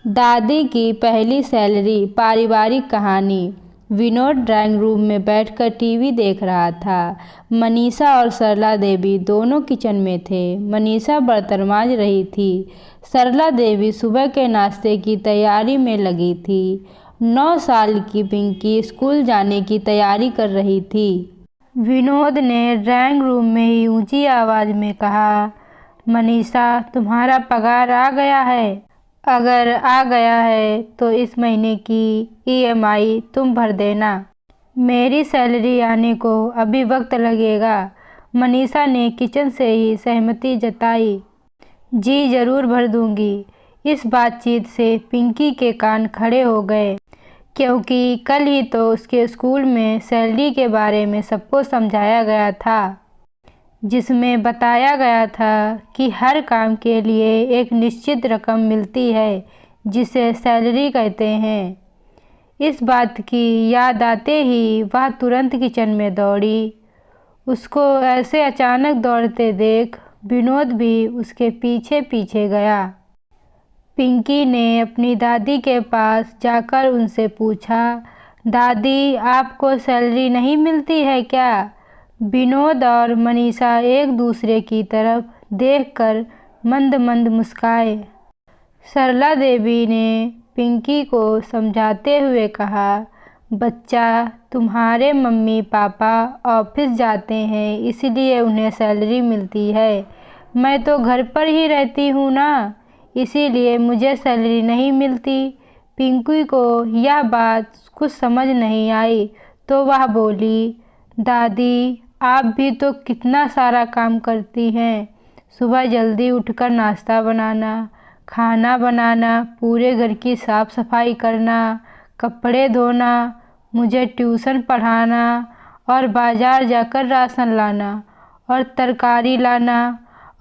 दादी की पहली सैलरी। पारिवारिक कहानी। विनोद ड्राइंग रूम में बैठकर टीवी देख रहा था। मनीषा और सरला देवी दोनों किचन में थे। मनीषा बर्तन मांज रही थी। सरला देवी सुबह के नाश्ते की तैयारी में लगी थी। 9 साल की पिंकी स्कूल जाने की तैयारी कर रही थी। विनोद ने ड्राइंग रूम में ही ऊंची आवाज में कहा, मनीषा, तुम्हारा पगार आ गया है? अगर आ गया है तो इस महीने की ईएमआई तुम भर देना। मेरी सैलरी आने को अभी वक्त लगेगा। मनीषा ने किचन से ही सहमति जताई। जी जरूर भर दूंगी। इस बातचीत से पिंकी के कान खड़े हो गए, क्योंकि कल ही तो उसके स्कूल में सैलरी के बारे में सबको समझाया गया था, जिसमें बताया गया था कि हर काम के लिए एक निश्चित रकम मिलती है, जिसे सैलरी कहते हैं। इस बात की याद आते ही वह तुरंत किचन में दौड़ी। उसको ऐसे अचानक दौड़ते देख विनोद भी उसके पीछे पीछे गया। पिंकी ने अपनी दादी के पास जाकर उनसे पूछा, दादी, आपको सैलरी नहीं मिलती है क्या? विनोद और मनीषा एक दूसरे की तरफ देखकर मंद मंद मुस्काए। सरला देवी ने पिंकी को समझाते हुए कहा, बच्चा, तुम्हारे मम्मी पापा ऑफिस जाते हैं, इसलिए उन्हें सैलरी मिलती है। मैं तो घर पर ही रहती हूँ ना, इसीलिए मुझे सैलरी नहीं मिलती। पिंकी को यह बात कुछ समझ नहीं आई तो वह बोली, दादी, आप भी तो कितना सारा काम करती हैं। सुबह जल्दी उठकर नाश्ता बनाना, खाना बनाना, पूरे घर की साफ सफाई करना, कपड़े धोना, मुझे ट्यूशन पढ़ाना और बाजार जाकर राशन लाना और तरकारी लाना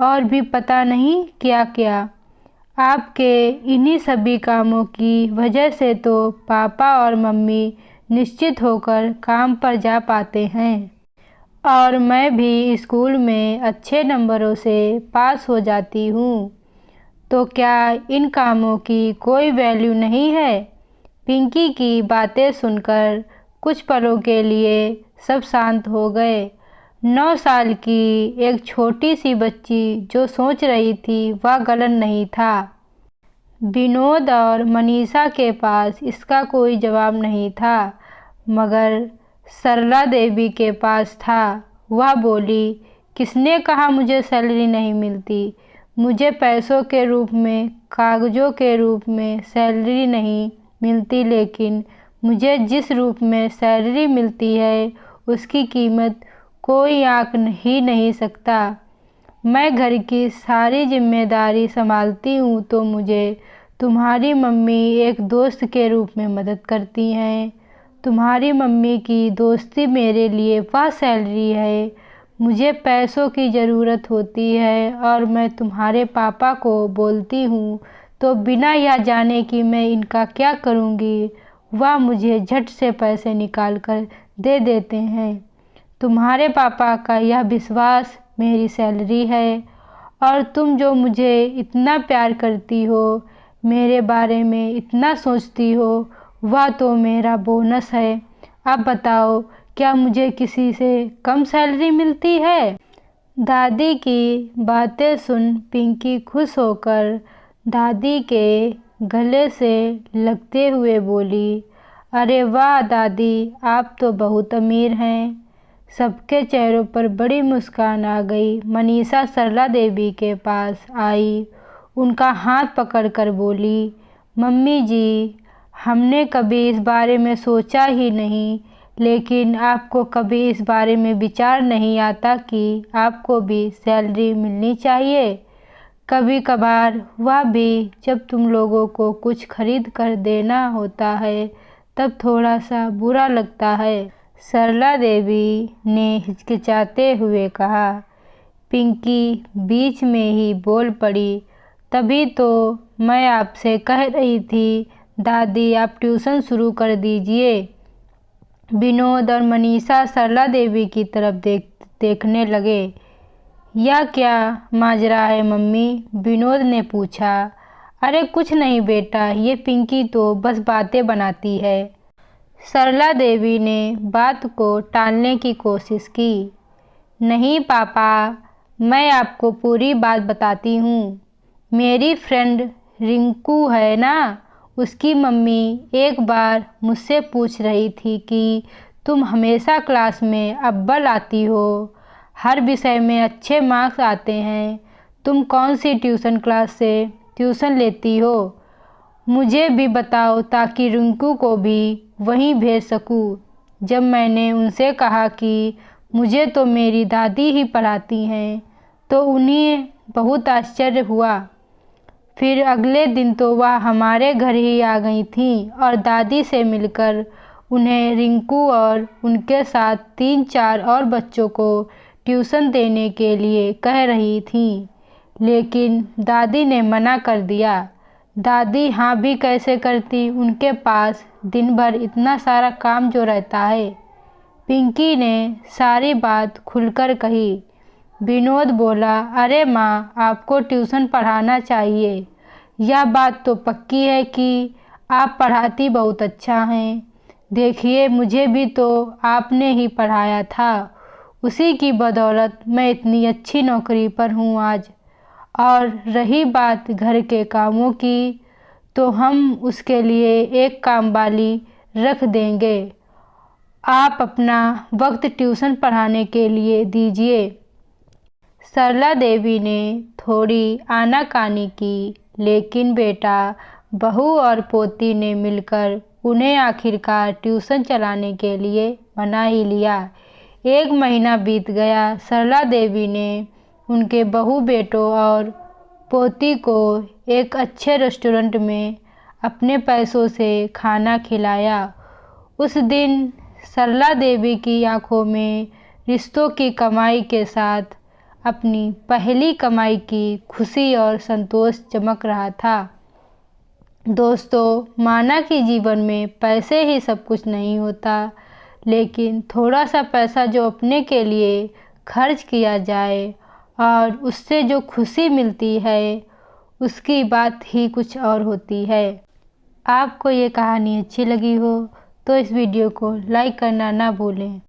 और भी पता नहीं क्या क्या। आपके इन्हीं सभी कामों की वजह से तो पापा और मम्मी निश्चित होकर काम पर जा पाते हैं और मैं भी स्कूल में अच्छे नंबरों से पास हो जाती हूँ। तो क्या इन कामों की कोई वैल्यू नहीं है? पिंकी की बातें सुनकर कुछ पलों के लिए सब शांत हो गए। 9 साल की एक छोटी सी बच्ची जो सोच रही थी वह गलत नहीं था। विनोद और मनीषा के पास इसका कोई जवाब नहीं था, मगर सरला देवी के पास था। वह बोली, किसने कहा मुझे सैलरी नहीं मिलती? मुझे पैसों के रूप में, कागज़ों के रूप में सैलरी नहीं मिलती, लेकिन मुझे जिस रूप में सैलरी मिलती है उसकी कीमत कोई आंक ही नहीं सकता। मैं घर की सारी जिम्मेदारी संभालती हूँ तो मुझे तुम्हारी मम्मी एक दोस्त के रूप में मदद करती हैं। तुम्हारी मम्मी की दोस्ती मेरे लिए वह सैलरी है। मुझे पैसों की ज़रूरत होती है और मैं तुम्हारे पापा को बोलती हूँ तो बिना यह जाने कि मैं इनका क्या करूँगी, वह मुझे झट से पैसे निकाल कर दे देते हैं। तुम्हारे पापा का यह विश्वास मेरी सैलरी है और तुम जो मुझे इतना प्यार करती हो, मेरे बारे में इतना सोचती हो, वह तो मेरा बोनस है। अब बताओ, क्या मुझे किसी से कम सैलरी मिलती है? दादी की बातें सुन पिंकी खुश होकर दादी के गले से लगते हुए बोली, अरे वाह दादी, आप तो बहुत अमीर हैं। सबके चेहरों पर बड़ी मुस्कान आ गई। मनीषा सरला देवी के पास आई, उनका हाथ पकड़कर बोली, मम्मी जी, हमने कभी इस बारे में सोचा ही नहीं, लेकिन आपको कभी इस बारे में विचार नहीं आता कि आपको भी सैलरी मिलनी चाहिए? कभी कभार वह भी जब तुम लोगों को कुछ खरीद कर देना होता है तब थोड़ा सा बुरा लगता है। सरला देवी ने हिचकिचाते हुए कहा। पिंकी बीच में ही बोल पड़ी, तभी तो मैं आपसे कह रही थी दादी, आप ट्यूशन शुरू कर दीजिए। विनोद और मनीषा सरला देवी की तरफ देखने लगे। यह क्या माजरा है मम्मी? विनोद ने पूछा। अरे कुछ नहीं बेटा, ये पिंकी तो बस बातें बनाती है। सरला देवी ने बात को टालने की कोशिश की। नहीं पापा, मैं आपको पूरी बात बताती हूँ। मेरी फ्रेंड रिंकू है ना, उसकी मम्मी एक बार मुझसे पूछ रही थी कि तुम हमेशा क्लास में अव्वल आती हो, हर विषय में अच्छे मार्क्स आते हैं, तुम कौन सी ट्यूशन क्लास से ट्यूशन लेती हो, मुझे भी बताओ ताकि रिंकू को भी वहीं भेज सकूं। जब मैंने उनसे कहा कि मुझे तो मेरी दादी ही पढ़ाती हैं, तो उन्हें बहुत आश्चर्य हुआ। फिर अगले दिन तो वह हमारे घर ही आ गई थीं और दादी से मिलकर उन्हें रिंकू और उनके साथ 3-4 और बच्चों को ट्यूशन देने के लिए कह रही थीं, लेकिन दादी ने मना कर दिया। दादी हाँ भी कैसे करती, उनके पास दिन भर इतना सारा काम जो रहता है। पिंकी ने सारी बात खुलकर कही। विनोद बोला, अरे माँ, आपको ट्यूशन पढ़ाना चाहिए। यह बात तो पक्की है कि आप पढ़ाती बहुत अच्छा हैं। देखिए, मुझे भी तो आपने ही पढ़ाया था, उसी की बदौलत मैं इतनी अच्छी नौकरी पर हूँ आज। और रही बात घर के कामों की, तो हम उसके लिए एक काम वाली रख देंगे। आप अपना वक्त ट्यूशन पढ़ाने के लिए दीजिए। सरला देवी ने थोड़ी आनाकानी की, लेकिन बेटा, बहू और पोती ने मिलकर उन्हें आखिरकार ट्यूशन चलाने के लिए मना ही लिया। 1 महीना बीत गया। सरला देवी ने उनके बहू बेटों और पोती को एक अच्छे रेस्टोरेंट में अपने पैसों से खाना खिलाया। उस दिन सरला देवी की आंखों में रिश्तों की कमाई के साथ अपनी पहली कमाई की खुशी और संतोष चमक रहा था। दोस्तों, माना कि जीवन में पैसे ही सब कुछ नहीं होता, लेकिन थोड़ा सा पैसा जो अपने के लिए खर्च किया जाए और उससे जो खुशी मिलती है, उसकी बात ही कुछ और होती है। आपको ये कहानी अच्छी लगी हो तो इस वीडियो को लाइक करना ना भूलें।